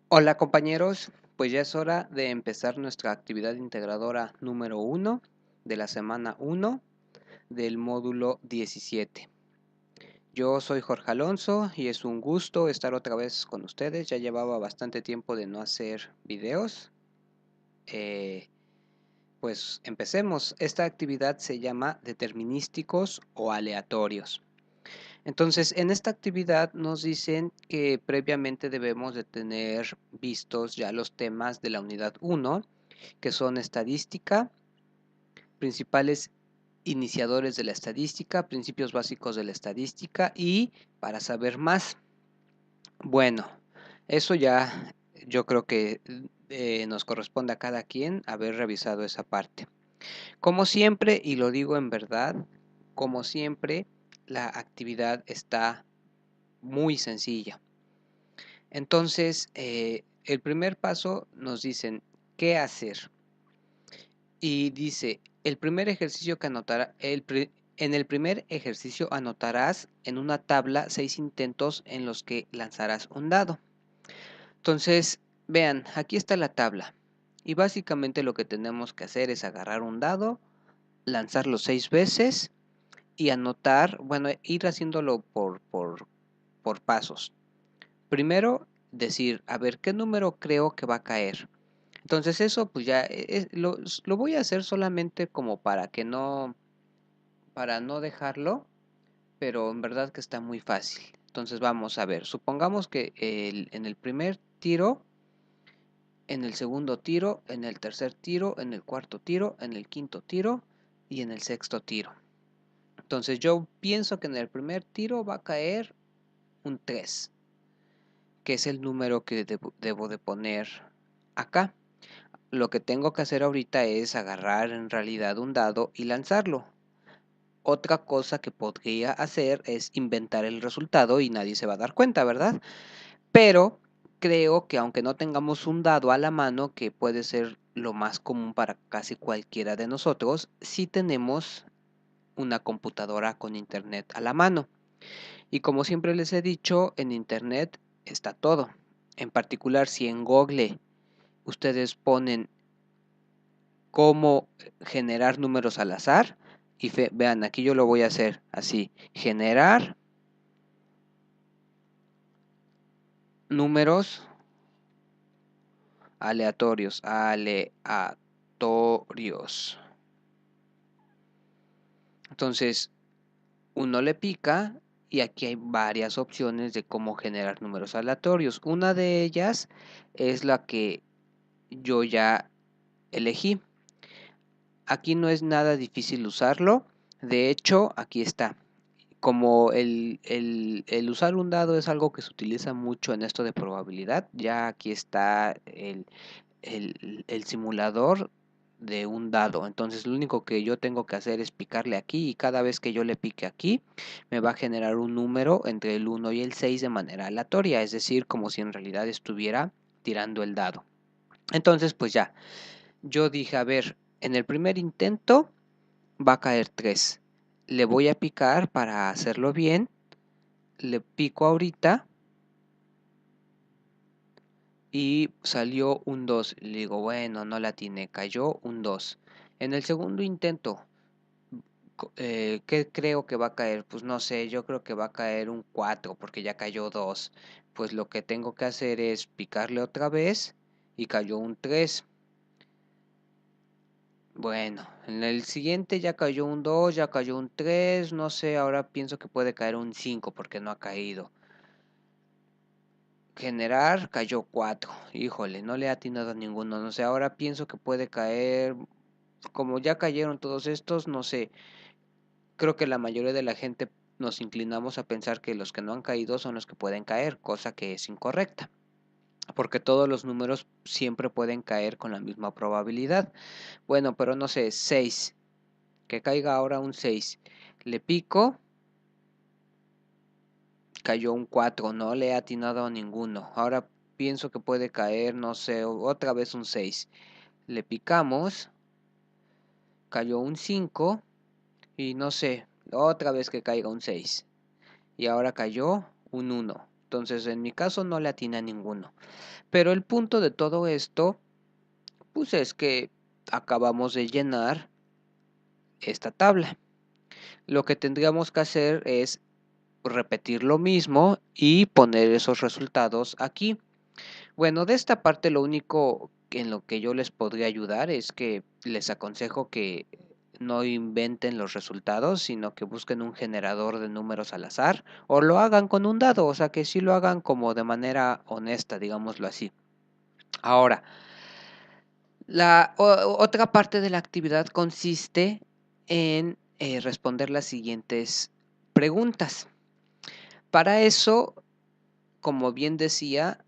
Hola compañeros, pues ya es hora de empezar nuestra actividad integradora número 1 de la semana 1 del módulo 17. Yo soy Jorge Alonso y es un gusto estar otra vez con ustedes. Ya llevaba bastante tiempo de no hacer videos. Eh, pues empecemos. Esta actividad se llama determinísticos o aleatorios. Entonces, en esta actividad nos dicen que previamente debemos de tener vistos ya los temas de la unidad 1, que son estadística, principales iniciadores de la estadística, principios básicos de la estadística y para saber más. Bueno, eso ya yo creo que nos corresponde a cada quien haber revisado esa parte. Como siempre, y lo digo en verdad, como siempre, la actividad está muy sencilla. Entonces, el primer paso nos dicen qué hacer. Y dice, el primer ejercicio que anotará, en el primer ejercicio anotarás en una tabla 6 intentos en los que lanzarás un dado. Entonces, vean, aquí está la tabla. Y básicamente lo que tenemos que hacer es agarrar un dado, lanzarlo 6 veces y anotar, bueno, ir haciéndolo por pasos. Primero, decir, a ver, ¿qué número creo que va a caer? Entonces eso pues ya lo voy a hacer solamente como para no dejarlo, pero en verdad que está muy fácil. Entonces vamos a ver, supongamos que en el primer tiro, en el segundo tiro, en el tercer tiro, en el cuarto tiro, en el quinto tiro y en el sexto tiro. Entonces yo pienso que en el primer tiro va a caer un 3, que es el número que debo de poner acá. Lo que tengo que hacer ahorita es agarrar en realidad un dado y lanzarlo. Otra cosa que podría hacer es inventar el resultado y nadie se va a dar cuenta, ¿verdad? Pero creo que aunque no tengamos un dado a la mano, que puede ser lo más común para casi cualquiera de nosotros, sí tenemos una computadora con internet a la mano. Y como siempre les he dicho, en internet está todo. En particular, si en Google ustedes ponen cómo generar números al azar. Y vean, aquí yo lo voy a hacer así. Generar números aleatorios. Aleatorios. Entonces, uno le pica y aquí hay varias opciones de cómo generar números aleatorios. Una de ellas es la que yo ya elegí. Aquí no es nada difícil usarlo. De hecho, aquí está. Como el usar un dado es algo que se utiliza mucho en esto de probabilidad, ya aquí está el simulador de un dado. Entonces lo único que yo tengo que hacer es picarle aquí y cada vez que yo le pique aquí me va a generar un número entre el 1 y el 6 de manera aleatoria, es decir, como si en realidad estuviera tirando el dado. Entonces pues ya, yo dije, a ver, en el primer intento va a caer 3. Le voy a picar para hacerlo bien. Le pico ahorita y salió un 2. Le digo, bueno, no la tiene, cayó un 2. En el segundo intento, ¿qué creo que va a caer? Pues no sé, yo creo que va a caer un 4 porque ya cayó 2. Pues lo que tengo que hacer es picarle otra vez y cayó un 3. Bueno, en el siguiente ya cayó un 2, ya cayó un 3, no sé, ahora pienso que puede caer un 5 porque no ha caído. Generar cayó 4. Híjole, no le ha atinado a ninguno. No sé, ahora pienso que puede caer. Como ya cayeron todos estos, no sé. Creo que la mayoría de la gente nos inclinamos a pensar que los que no han caído son los que pueden caer, cosa que es incorrecta. Porque todos los números siempre pueden caer con la misma probabilidad. Bueno, pero no sé, 6. Que caiga ahora un 6. Le pico. Cayó un 4, no le he atinado a ninguno. Ahora pienso que puede caer, no sé, otra vez un 6. Le picamos, cayó un 5 y no sé, otra vez que caiga un 6. Y ahora cayó un 1. Entonces, en mi caso no le atiné a ninguno. Pero el punto de todo esto, pues es que acabamos de llenar esta tabla. Lo que tendríamos que hacer es repetir lo mismo y poner esos resultados aquí. Bueno, de esta parte lo único en lo que yo les podría ayudar es que les aconsejo que no inventen los resultados, sino que busquen un generador de números al azar o lo hagan con un dado, o sea que sí lo hagan como de manera honesta, digámoslo así. Ahora, la otra parte de la actividad consiste en responder las siguientes preguntas. Para eso, como bien decía,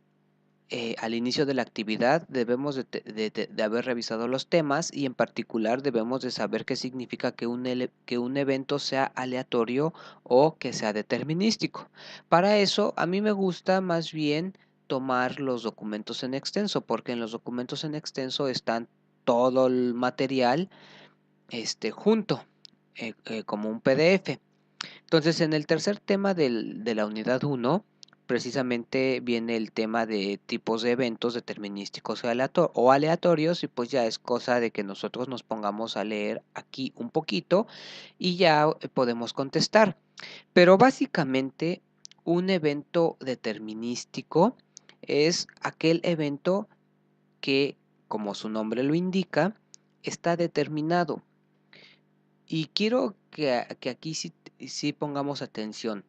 al inicio de la actividad debemos de haber revisado los temas y en particular debemos de saber qué significa que un evento sea aleatorio o que sea determinístico. Para eso a mí me gusta más bien tomar los documentos en extenso, porque en los documentos en extenso están todo el material junto, como un PDF. Entonces, en el tercer tema de la unidad 1, precisamente viene el tema de tipos de eventos determinísticos o aleatorios, y pues ya es cosa de que nosotros nos pongamos a leer aquí un poquito y ya podemos contestar. Pero básicamente, un evento determinístico es aquel evento que, como su nombre lo indica, está determinado. Y quiero que aquí sí pongamos atención.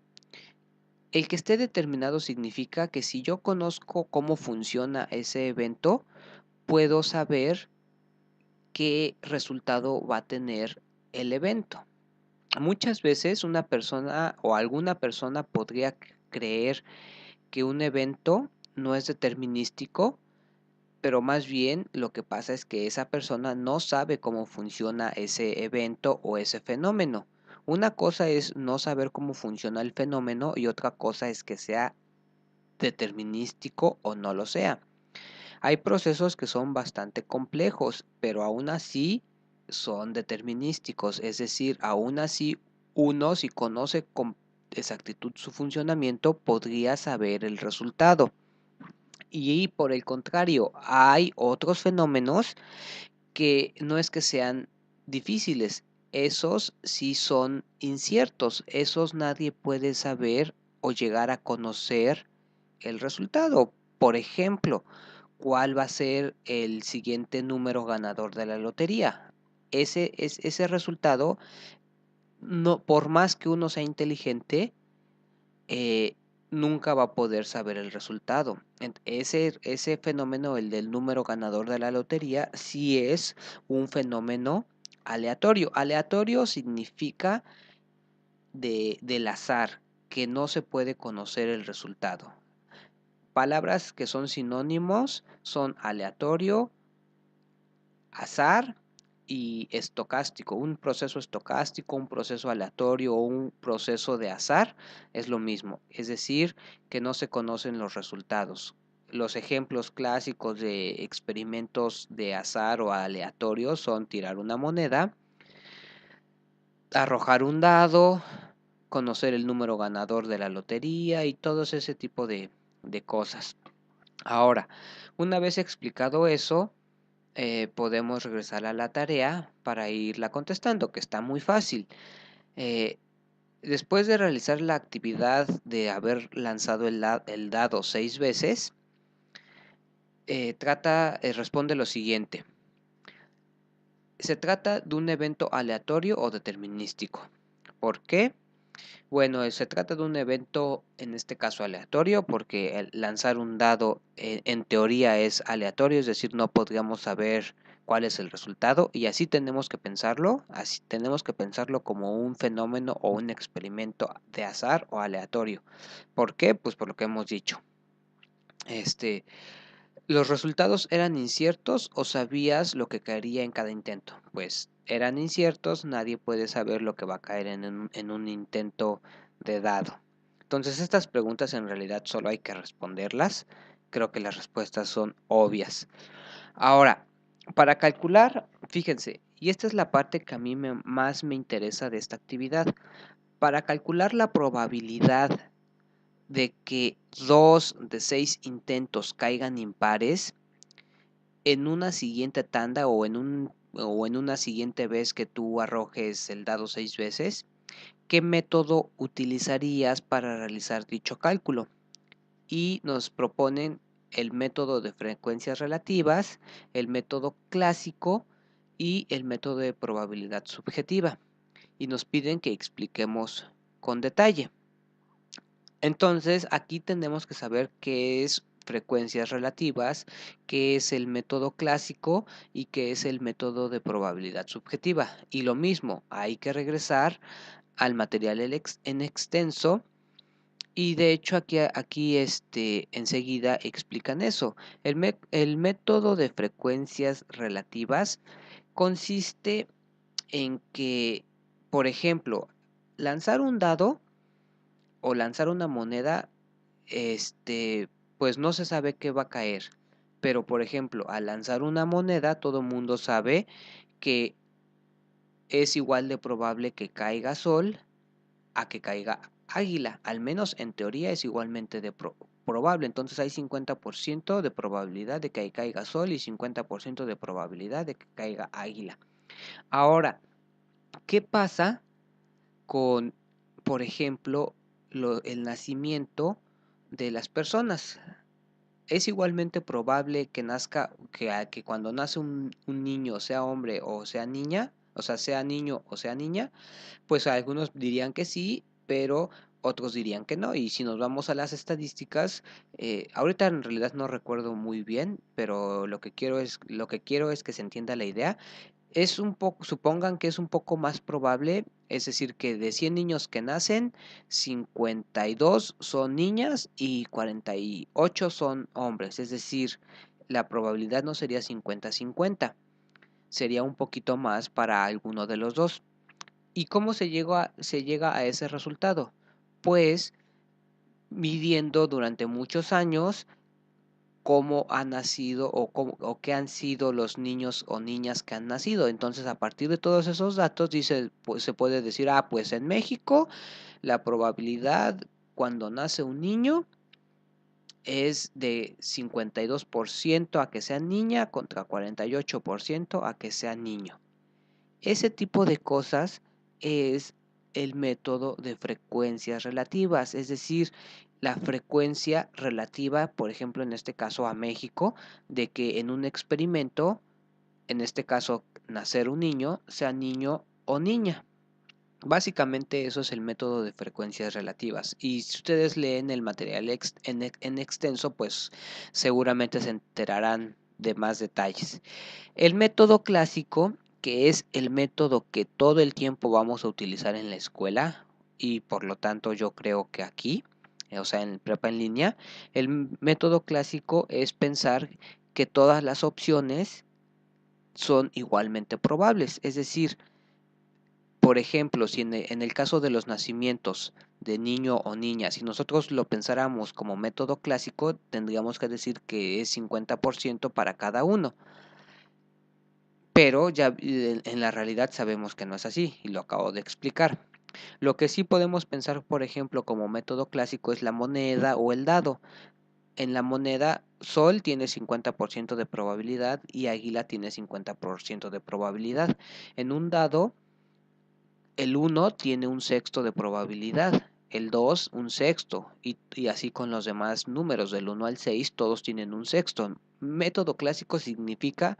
El que esté determinado significa que si yo conozco cómo funciona ese evento, puedo saber qué resultado va a tener el evento. Muchas veces una persona o alguna persona podría creer que un evento no es determinístico, pero más bien lo que pasa es que esa persona no sabe cómo funciona ese evento o ese fenómeno. Una cosa es no saber cómo funciona el fenómeno y otra cosa es que sea determinístico o no lo sea. Hay procesos que son bastante complejos, pero aún así son determinísticos, es decir, aún así uno, si conoce con exactitud su funcionamiento, podría saber el resultado. Y por el contrario, hay otros fenómenos que no es que sean difíciles, esos sí son inciertos, esos nadie puede saber o llegar a conocer el resultado. Por ejemplo, ¿cuál va a ser el siguiente número ganador de la lotería? Ese resultado, no, por más que uno sea inteligente, eh, nunca va a poder saber el resultado. Ese fenómeno, el del número ganador de la lotería, sí es un fenómeno aleatorio. Aleatorio significa del azar, que no se puede conocer el resultado. Palabras que son sinónimos son aleatorio, azar y estocástico. Un proceso estocástico, un proceso aleatorio o un proceso de azar es lo mismo, es decir, que no se conocen los resultados. Los ejemplos clásicos de experimentos de azar o aleatorio son tirar una moneda, arrojar un dado, conocer el número ganador de la lotería y todo ese tipo de cosas. Ahora, una vez explicado eso, podemos regresar a la tarea para irla contestando, que está muy fácil. Eh, Después de realizar la actividad de haber lanzado el dado 6 veces, responde lo siguiente. ¿Se trata de un evento aleatorio o determinístico? ¿Por qué? Bueno, se trata de un evento, en este caso aleatorio, porque el lanzar un dado en teoría es aleatorio, es decir, no podríamos saber cuál es el resultado y así tenemos que pensarlo como un fenómeno o un experimento de azar o aleatorio. ¿Por qué? Pues por lo que hemos dicho. ¿Los resultados eran inciertos o sabías lo que caería en cada intento? Pues eran inciertos, nadie puede saber lo que va a caer en un intento de dado. Entonces estas preguntas en realidad solo hay que responderlas. Creo que las respuestas son obvias. Ahora, para calcular, fíjense, y esta es la parte que a mí más me interesa de esta actividad. Para calcular la probabilidad de que 2 de 6 intentos caigan impares, en una siguiente tanda o en una siguiente vez que tú arrojes el dado 6 veces, ¿qué método utilizarías para realizar dicho cálculo? Y nos proponen el método de frecuencias relativas, el método clásico y el método de probabilidad subjetiva. Y nos piden que expliquemos con detalle. Entonces, aquí tenemos que saber qué es frecuencias relativas, qué es el método clásico y qué es el método de probabilidad subjetiva. Y lo mismo, hay que regresar al material en extenso. Y de hecho aquí enseguida explican eso. El método de frecuencias relativas consiste en que, por ejemplo, lanzar un dado o lanzar una moneda, pues no se sabe qué va a caer. Pero, por ejemplo, al lanzar una moneda, todo el mundo sabe que es igual de probable que caiga sol a que caiga águila. Al menos en teoría es igualmente de probable. Entonces hay 50% de probabilidad de que caiga sol y 50% de probabilidad de que caiga águila. Ahora, ¿qué pasa con, por ejemplo, el nacimiento de las personas? Es igualmente probable que nazca, que cuando nace un niño, sea hombre o sea niña, o sea, sea niño o sea niña, pues algunos dirían que sí, pero otros dirían que no. Y si nos vamos a las estadísticas, ahorita en realidad no recuerdo muy bien, pero lo que quiero es que se entienda la idea. Es un poco, supongan que es un poco más probable, es decir, que de 100 niños que nacen, 52 son niñas y 48 son hombres, es decir, la probabilidad no sería 50-50, sería un poquito más para alguno de los dos. ¿Y cómo se llega a ese resultado? Pues midiendo durante muchos años cómo ha nacido o qué han sido los niños o niñas que han nacido. Entonces, a partir de todos esos datos, pues, se puede decir, pues en México la probabilidad cuando nace un niño es de 52% a que sea niña contra 48% a que sea niño. Ese tipo de cosas es el método de frecuencias relativas, es decir, la frecuencia relativa, por ejemplo, en este caso a México, de que en un experimento, en este caso nacer un niño, sea niño o niña. Básicamente eso es el método de frecuencias relativas. Y si ustedes leen el material en extenso, pues seguramente se enterarán de más detalles. El método clásico, que es el método que todo el tiempo vamos a utilizar en la escuela y por lo tanto yo creo que aquí, o sea, en prepa en línea, el método clásico es pensar que todas las opciones son igualmente probables. Es decir, por ejemplo, si en el caso de los nacimientos de niño o niña, si nosotros lo pensáramos como método clásico, tendríamos que decir que es 50% para cada uno. Pero ya en la realidad sabemos que no es así y lo acabo de explicar. Lo que sí podemos pensar, por ejemplo, como método clásico es la moneda o el dado. En la moneda, sol tiene 50% de probabilidad y águila tiene 50% de probabilidad. En un dado, el 1 tiene un sexto de probabilidad, el 2 un sexto y así con los demás números del 1 al 6 todos tienen un sexto. Método clásico significa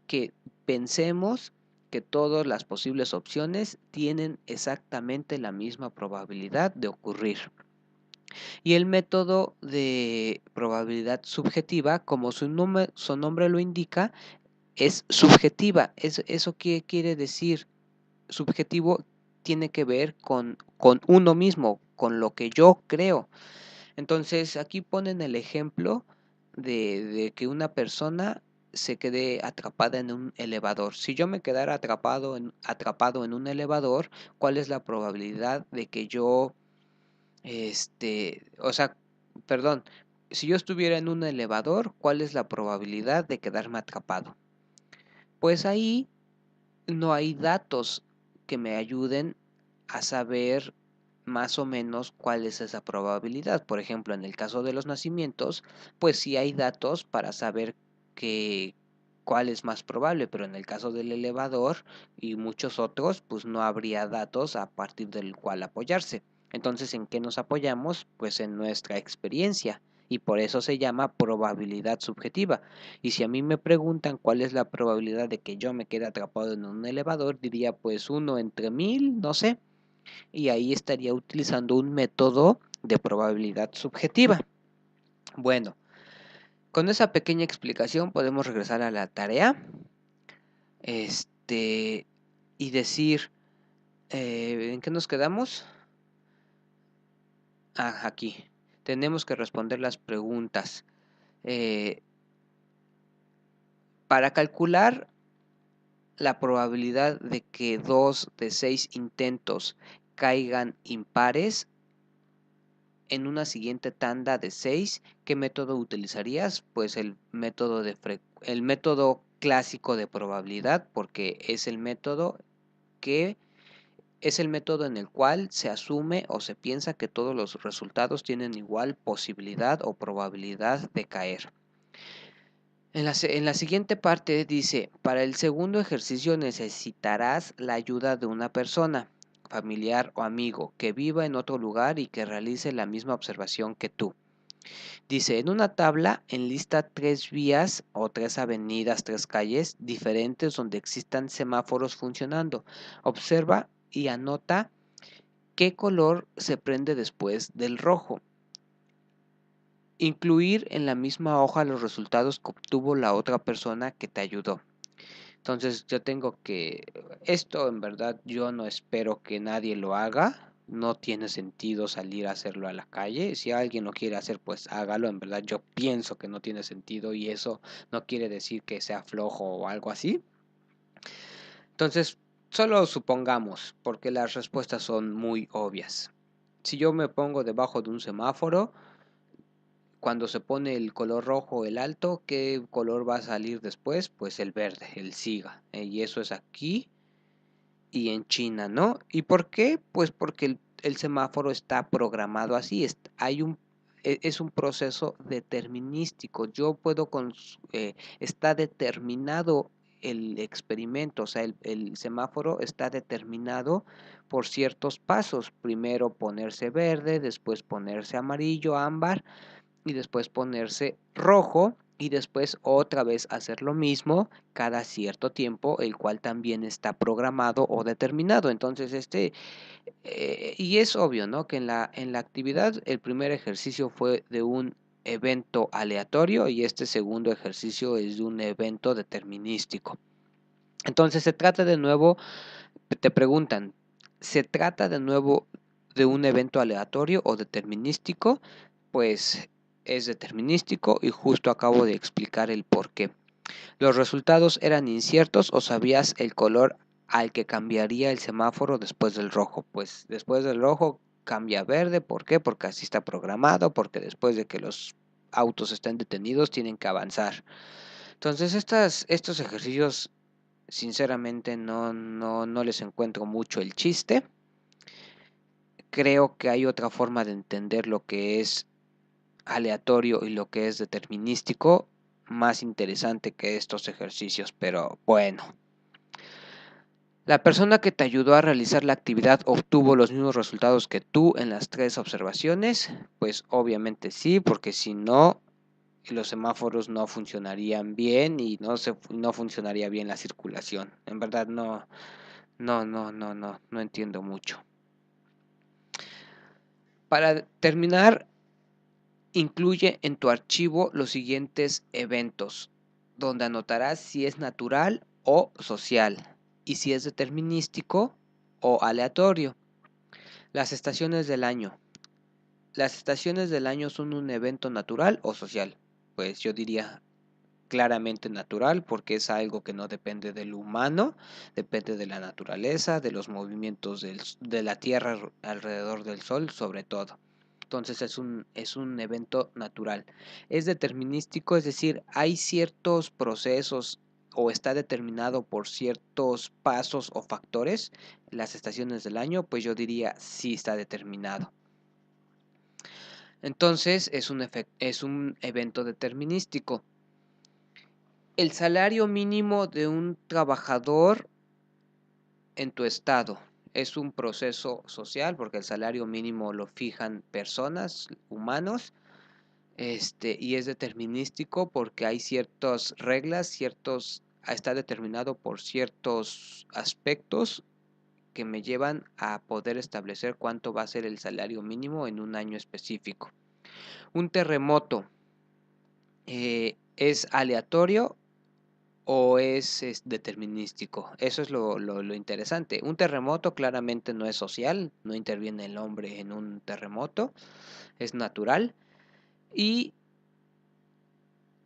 que pensemos que todas las posibles opciones tienen exactamente la misma probabilidad de ocurrir. Y el método de probabilidad subjetiva, como su nombre lo indica, es subjetiva. ¿Eso qué quiere decir? Subjetivo tiene que ver con uno mismo, con lo que yo creo. Entonces aquí ponen el ejemplo de que una persona se quede atrapada en un elevador. Si yo me quedara atrapado en un elevador, ¿cuál es la probabilidad de que yo, o sea, perdón, si yo estuviera en un elevador, ¿cuál es la probabilidad de quedarme atrapado? Pues ahí no hay datos que me ayuden a saber más o menos cuál es esa probabilidad. Por ejemplo, en el caso de los nacimientos, pues sí hay datos para saber que cuál es más probable, pero en el caso del elevador y muchos otros, pues no habría datos a partir del cual apoyarse. Entonces, ¿en qué nos apoyamos? Pues en nuestra experiencia, y por eso se llama probabilidad subjetiva. Y si a mí me preguntan cuál es la probabilidad de que yo me quede atrapado en un elevador, diría pues 1 entre 1000, no sé, y ahí estaría utilizando un método de probabilidad subjetiva. Bueno, con esa pequeña explicación podemos regresar a la tarea, este, y decir, ¿en qué nos quedamos? Aquí. Tenemos que responder las preguntas. Eh, para calcular la probabilidad de que 2 de 6 intentos caigan impares en una siguiente tanda de 6, ¿qué método utilizarías? Pues el método clásico de probabilidad, porque es el método que es el método en el cual se asume o se piensa que todos los resultados tienen igual posibilidad o probabilidad de caer. En la siguiente parte dice, para el segundo ejercicio necesitarás la ayuda de una persona, familiar o amigo, que viva en otro lugar y que realice la misma observación que tú. Dice, en una tabla enlista 3 vías o 3 avenidas, 3 calles diferentes donde existan semáforos funcionando. Observa y anota qué color se prende después del rojo. Incluir en la misma hoja los resultados que obtuvo la otra persona que te ayudó. Entonces yo tengo que, esto en verdad yo no espero que nadie lo haga, no tiene sentido salir a hacerlo a la calle, si alguien lo quiere hacer pues hágalo, en verdad yo pienso que no tiene sentido y eso no quiere decir que sea flojo o algo así. Entonces solo supongamos, porque las respuestas son muy obvias. Si yo me pongo debajo de un semáforo, cuando se pone el color rojo el alto, ¿qué color va a salir después? Pues el verde, el siga. Y eso es aquí y en China, ¿no? ¿Y por qué? Pues porque el semáforo está programado así. Es un proceso determinístico. Yo puedo, está determinado el experimento, o sea, el semáforo está determinado por ciertos pasos. Primero ponerse verde, después ponerse amarillo, ámbar, y después ponerse rojo y después otra vez hacer lo mismo cada cierto tiempo, el cual también está programado o determinado. Entonces, y es obvio, ¿no? Que en la actividad el primer ejercicio fue de un evento aleatorio y este segundo ejercicio es de un evento determinístico. Entonces, se trata de nuevo, te preguntan, ¿se trata de nuevo de un evento aleatorio o determinístico? Pues es determinístico y justo acabo de explicar el por qué. ¿Los resultados eran inciertos o sabías el color al que cambiaría el semáforo después del rojo? Pues después del rojo cambia a verde. ¿Por qué? Porque así está programado, porque después de que los autos estén detenidos tienen que avanzar. Entonces estos ejercicios sinceramente no les encuentro mucho el chiste. Creo que hay otra forma de entender lo que es aleatorio y lo que es determinístico más interesante que estos ejercicios, pero bueno. ¿La persona que te ayudó a realizar la actividad obtuvo los mismos resultados que tú en las 3 observaciones? Pues obviamente sí, porque si no, los semáforos no funcionarían bien y no funcionaría bien la circulación. En verdad no entiendo mucho. Para terminar, incluye en tu archivo los siguientes eventos, donde anotarás si es natural o social y si es determinístico o aleatorio. Las estaciones del año. ¿Las estaciones del año son un evento natural o social? Pues yo diría claramente natural porque es algo que no depende del humano, depende de la naturaleza, de los movimientos de la Tierra alrededor del Sol sobre todo. Entonces es un evento natural. Es determinístico, es decir, hay ciertos procesos o está determinado por ciertos pasos o factores, las estaciones del año, pues yo diría sí está determinado. Entonces es un evento determinístico. El salario mínimo de un trabajador en tu estado es un proceso social, porque el salario mínimo lo fijan personas, humanos, y es determinístico porque hay ciertas reglas, está determinado por ciertos aspectos que me llevan a poder establecer cuánto va a ser el salario mínimo en un año específico. Un terremoto es aleatorio o es determinístico. Eso es lo interesante. Un terremoto claramente no es social, no interviene el hombre en un terremoto, es natural. Y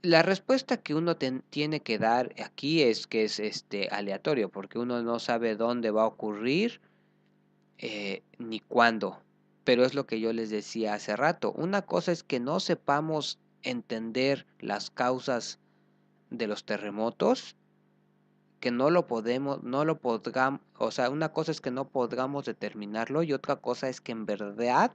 la respuesta que uno tiene que dar aquí es que es aleatorio, porque uno no sabe dónde va a ocurrir ni cuándo. Pero es lo que yo les decía hace rato. Una cosa es que no sepamos entender las causas de los terremotos, que no lo podamos, o sea, una cosa es que no podamos determinarlo y otra cosa es que en verdad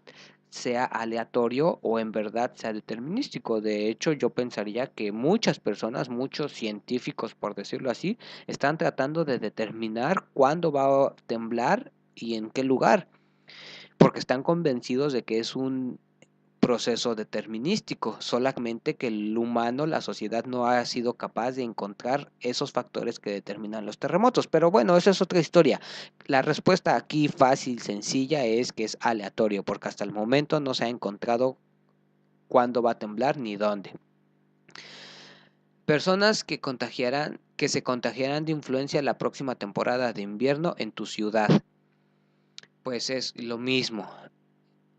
sea aleatorio o en verdad sea determinístico. De hecho, yo pensaría que muchas personas, muchos científicos, por decirlo así, están tratando de determinar cuándo va a temblar y en qué lugar, porque están convencidos de que es un proceso determinístico, solamente que el humano, la sociedad no ha sido capaz de encontrar esos factores que determinan los terremotos. Pero bueno, esa es otra historia. La respuesta aquí fácil, sencilla, es que es aleatorio, porque hasta el momento no se ha encontrado cuándo va a temblar ni dónde. Personas que se contagiarán de influenza la próxima temporada de invierno en tu ciudad. Pues es lo mismo.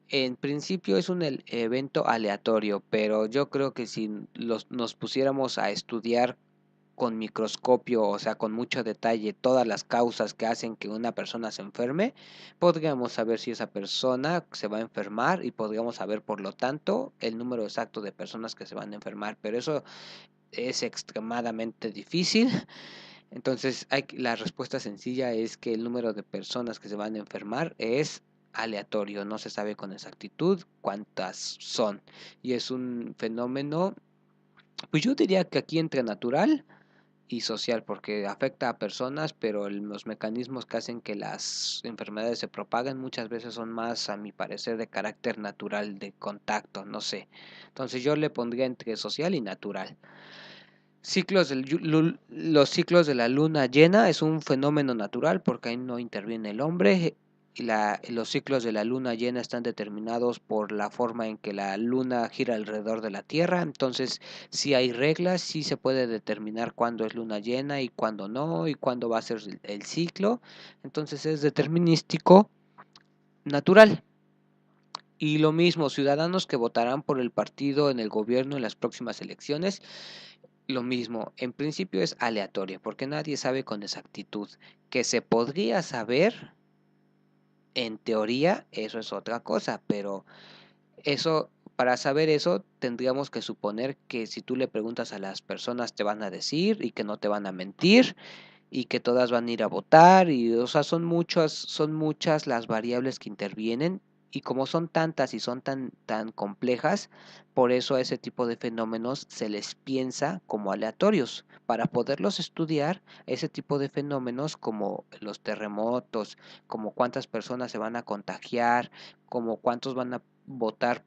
En principio es un evento aleatorio, pero yo creo que si nos pusiéramos a estudiar con microscopio, o sea, con mucho detalle, todas las causas que hacen que una persona se enferme, podríamos saber si esa persona se va a enfermar y podríamos saber, por lo tanto, el número exacto de personas que se van a enfermar, pero eso es extremadamente difícil. Entonces, la respuesta sencilla es que el número de personas que se van a enfermar es aleatorio, no se sabe con exactitud cuántas son. Y es un fenómeno, pues yo diría que aquí entre natural y social, porque afecta a personas, pero los mecanismos que hacen que las enfermedades se propaguen muchas veces son más, a mi parecer, de carácter natural, de contacto, no sé. Entonces yo le pondría entre social y natural. Los ciclos de la luna llena es un fenómeno natural porque ahí no interviene el hombre. Los ciclos de la luna llena están determinados por la forma en que la luna gira alrededor de la Tierra. Entonces, si hay reglas, sí se puede determinar cuándo es luna llena y cuándo no, y cuándo va a ser el ciclo. Entonces es determinístico, natural. Y lo mismo, ciudadanos que votarán por el partido en el gobierno en las próximas elecciones. Lo mismo, en principio es aleatorio, porque nadie sabe con exactitud. Que se podría saber, en teoría, eso es otra cosa, pero eso, para saber eso, tendríamos que suponer que si tú le preguntas a las personas te van a decir y que no te van a mentir y que todas van a ir a votar y, o sea, son muchas las variables que intervienen y como son tantas y son tan complejas, por eso a ese tipo de fenómenos se les piensa como aleatorios. Para poderlos estudiar, ese tipo de fenómenos como los terremotos, como cuántas personas se van a contagiar, como cuántos van a votar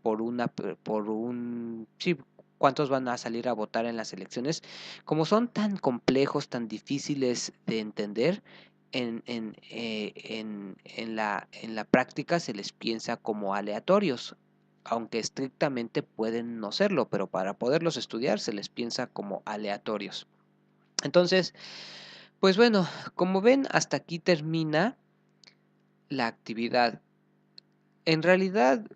sí, cuántos van a salir a votar en las elecciones, como son tan complejos, tan difíciles de entender, en la práctica se les piensa como aleatorios, aunque estrictamente pueden no serlo, pero para poderlos estudiar se les piensa como aleatorios. Entonces, pues bueno, como ven, hasta aquí termina la actividad. En realidad,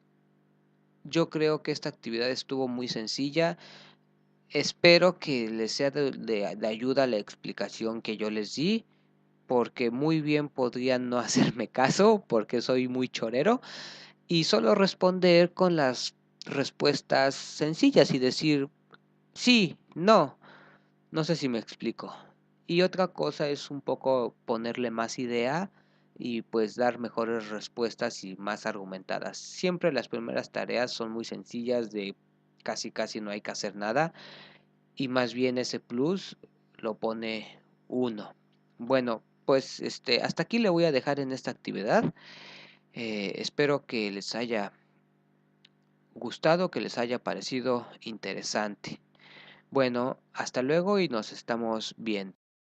yo creo que esta actividad estuvo muy sencilla. Espero que les sea de ayuda la explicación que yo les di, porque muy bien podrían no hacerme caso, porque soy muy chorero, y solo responder con las respuestas sencillas y decir sí, no, no sé si me explico. Y otra cosa es un poco ponerle más idea y pues dar mejores respuestas y más argumentadas. Siempre las primeras tareas son muy sencillas, de casi no hay que hacer nada, y más bien ese plus lo pone uno. Bueno, pues hasta aquí le voy a dejar en esta actividad. Espero que les haya gustado, que les haya parecido interesante. Bueno, hasta luego y nos estamos viendo.